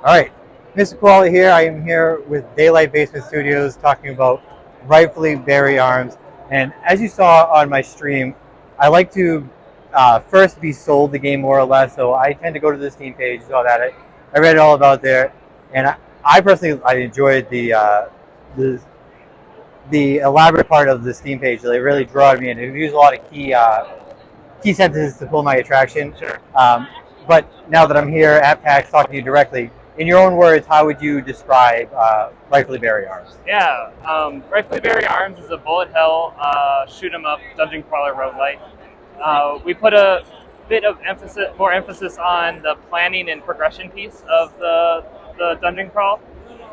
All right, Mr. Koala here. I am here with Daylight Basement Studios talking about Rightfully Beary Arms. And as you saw on my stream, I like to first be sold the game more or less. So I tend to go to the Steam page, saw that. I read it all about there. And I personally I enjoyed the the elaborate part of the Steam page. They really draw me in. It used a lot of key sentences to pull my attraction. Sure. But now that I'm here at PAX talking to you directly, in your own words, how would you describe Rightfully Beary Arms? Yeah, Rightfully Beary Arms is a bullet hell shoot 'em up dungeon crawler roguelite. We put a bit of more emphasis on the planning and progression piece of the dungeon crawl.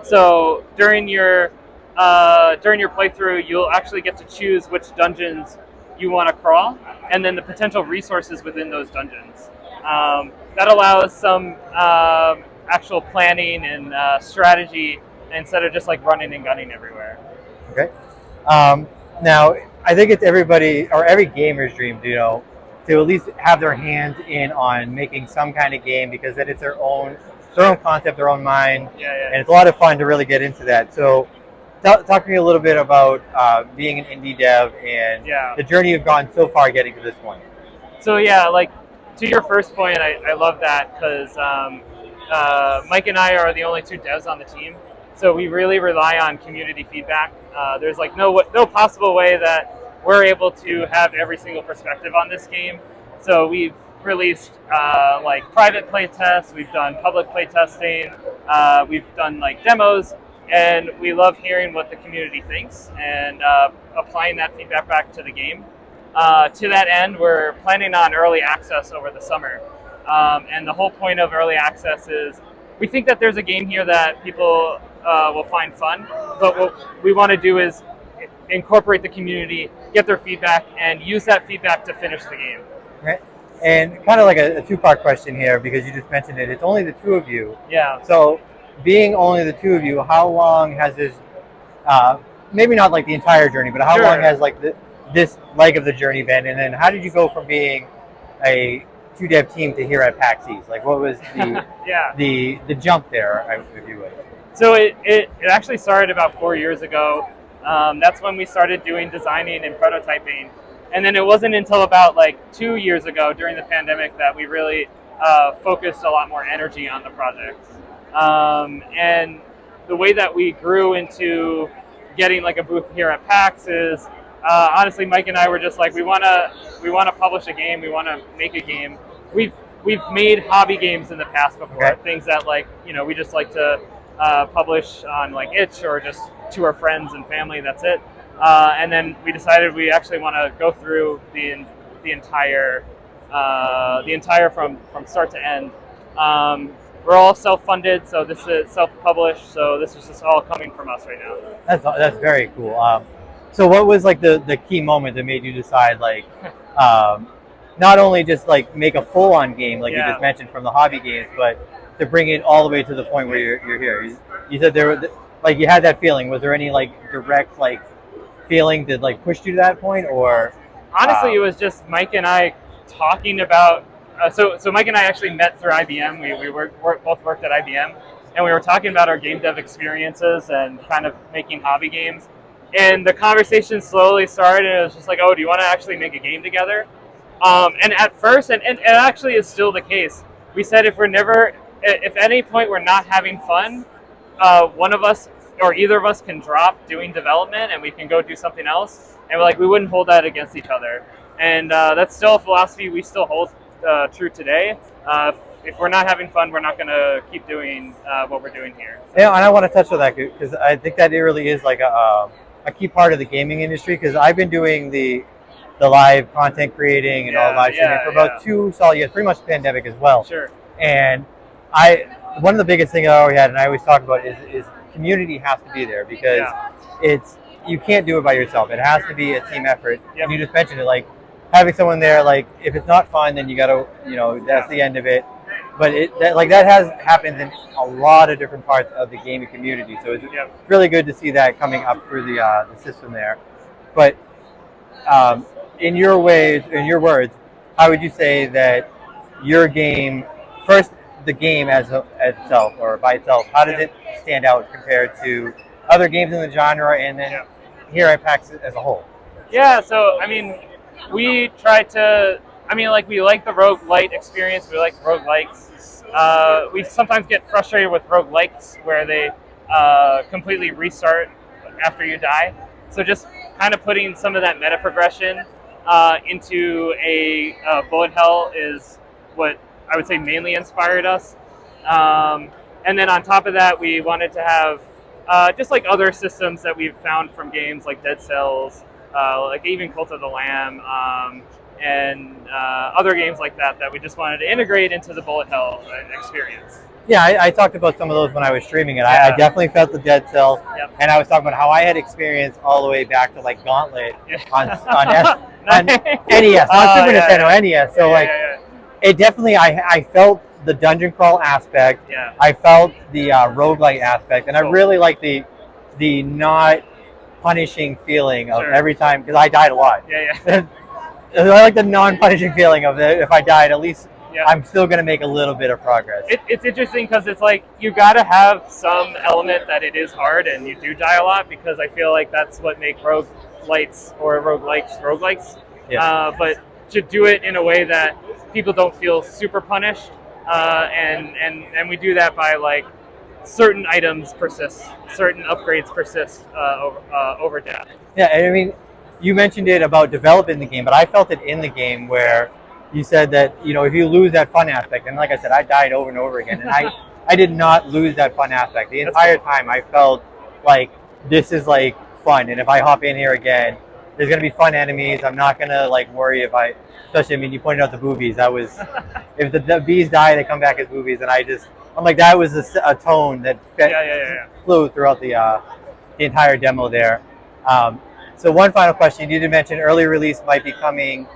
So during your playthrough, you'll actually get to choose which dungeons you want to crawl, and then the potential resources within those dungeons. That allows some actual planning and strategy instead of just like running and gunning everywhere. Okay. Now, I think it's everybody or every gamer's dream, to at least have their hands in on making some kind of game because then it's their own concept, their own mind, Yeah. and it's a lot of fun to really get into that. So, talk to me a little bit about being an indie dev and the journey you've gone so far getting to this point. So yeah, like to your first point, I love that because Mike and I are the only two devs on the team, so we really rely on community feedback. There's like no possible way that we're able to have every single perspective on this game. So we've released like private play tests, we've done public play testing, we've done like demos, and we love hearing what the community thinks and applying that feedback back to the game. To that end, we're planning on early access over the summer. And the whole point of early access is we think that there's a game here that people will find fun, but what we want to do is incorporate the community, get their feedback, and use that feedback to finish the game. Right. And kind of like a two-part question here, because you just mentioned it. It's only the two of you. Yeah. So, being only the two of you, how long has this, maybe not like the entire journey, but how long has like this leg of the journey been? And then how did you go from being a two-dev team to here at PAX East? Like, what was the the jump there, if you would? So it actually started about 4 years ago. That's when we started doing designing and prototyping. And then it wasn't until about like 2 years ago during the pandemic that we really focused a lot more energy on the project. And the way that we grew into getting like a booth here at PAX is honestly, Mike and I were just like, we want to publish a game, we want to make a game. We've made hobby games in the past before, things that like we just like to publish on like itch or just to our friends and family. That's it. And then we decided we actually want to go through the entire from start to end. We're all self-funded, so this is self-published. So this is just all coming from us right now. That's very cool. So what was like the key moment that made you decide like not only just like make a full-on game like you just mentioned from the hobby games, but to bring it all the way to the point where you're here? You said there were like you had that feeling. Was there any like direct like feeling that like pushed you to that point, or honestly it was just Mike and I talking about so Mike and I actually met through IBM. We both worked at IBM, and we were talking about our game dev experiences and kind of making hobby games. And the conversation slowly started, and it was just like, oh, do you want to actually make a game together? And at first, and it actually is still the case, we said if at any point we're not having fun, one of us or either of us can drop doing development and we can go do something else. And we wouldn't hold that against each other. And that's still a philosophy we still hold true today. If we're not having fun, we're not going to keep doing what we're doing here. Yeah, and I want to touch on that because I think that it really is like a key part of the gaming industry, because I've been doing the live content creating and all live streaming for about 2 solid years, pretty much the pandemic as well. Sure. And one of the biggest things I always had, and I always talk about, is community has to be there, because you can't do it by yourself. It has to be a team effort. And you just mentioned it, like having someone there, like if it's not fun, then you gotta, that's the end of it. But that has happened in a lot of different parts of the gaming community. So it's really good to see that coming up through the system there. But in your words, how would you say that your game, first, the game as itself or by itself, how does it stand out compared to other games in the genre, and then here at PAX as a whole? Yeah, so I mean, we try to. I mean, like we like the roguelite experience. We like roguelikes. We sometimes get frustrated with roguelikes where they completely restart after you die. So just kind of putting some of that meta progression into a bullet hell is what I would say mainly inspired us. And then on top of that, we wanted to have just like other systems that we've found from games like Dead Cells, like even Cult of the Lamb, and other games like that that we just wanted to integrate into the bullet hell experience. Yeah, I talked about some of those when I was streaming it. I definitely felt the Dead Cell, and I was talking about how I had experienced all the way back to like Gauntlet on NES, not Super Nintendo, NES. So it definitely, I felt the dungeon crawl aspect. Yeah. I felt the roguelike aspect, and I really like the not punishing feeling of every time, because I died a lot. I like the non-punishing feeling of it. If I died, at least I'm still going to make a little bit of progress. It's interesting because it's like you got to have some element that it is hard and you do die a lot, because I feel like that's what makes roguelites or roguelikes. But to do it in a way that people don't feel super punished, and we do that by like certain items persist, certain upgrades persist over death. Yeah, and I mean, you mentioned it about developing the game, but I felt it in the game where you said that, you know, if you lose that fun aspect, and like I said, I died over and over again, and I did not lose that fun aspect. The entire time I felt like this is like fun, and if I hop in here again, there's going to be fun enemies. I'm not going to like worry if especially, I mean, you pointed out the boobies. That was, if the bees die, they come back as boobies, and I'm like, that was a tone that flew throughout the entire demo there. So one final question: you did mention early release might be coming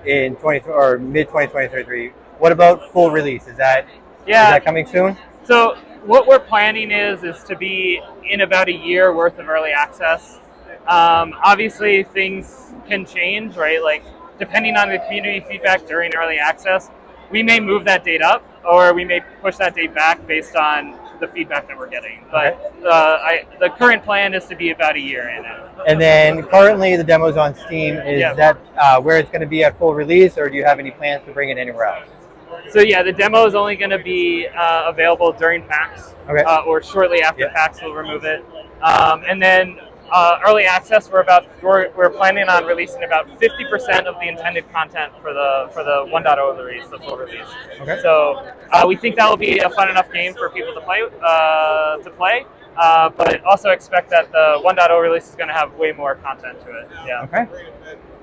in mid 2023. What about full release? Is that coming soon? So what we're planning is to be in about a year worth of early access. Obviously, things can change, right? Like depending on the community feedback during early access, we may move that date up, or we may push that date back based on the feedback that we're getting. But the current plan is to be about a year in it. And then currently the demo's on Steam. Is that where it's going to be at full release, or do you have any plans to bring it anywhere else? So yeah, the demo is only going to be available during PAX, or shortly after PAX. We'll remove it, and then early access. We're planning on releasing about 50% of the intended content for the 1.0 release, the full release. So we think that will be a fun enough game for people to play. But also expect that the 1.0 release is going to have way more content to it. Okay.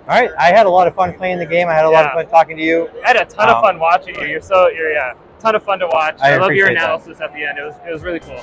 All right. I had a lot of fun playing the game. I had a lot of fun talking to you. I had a ton of fun watching you. You're a ton of fun to watch. I love your analysis at the end. It was really cool.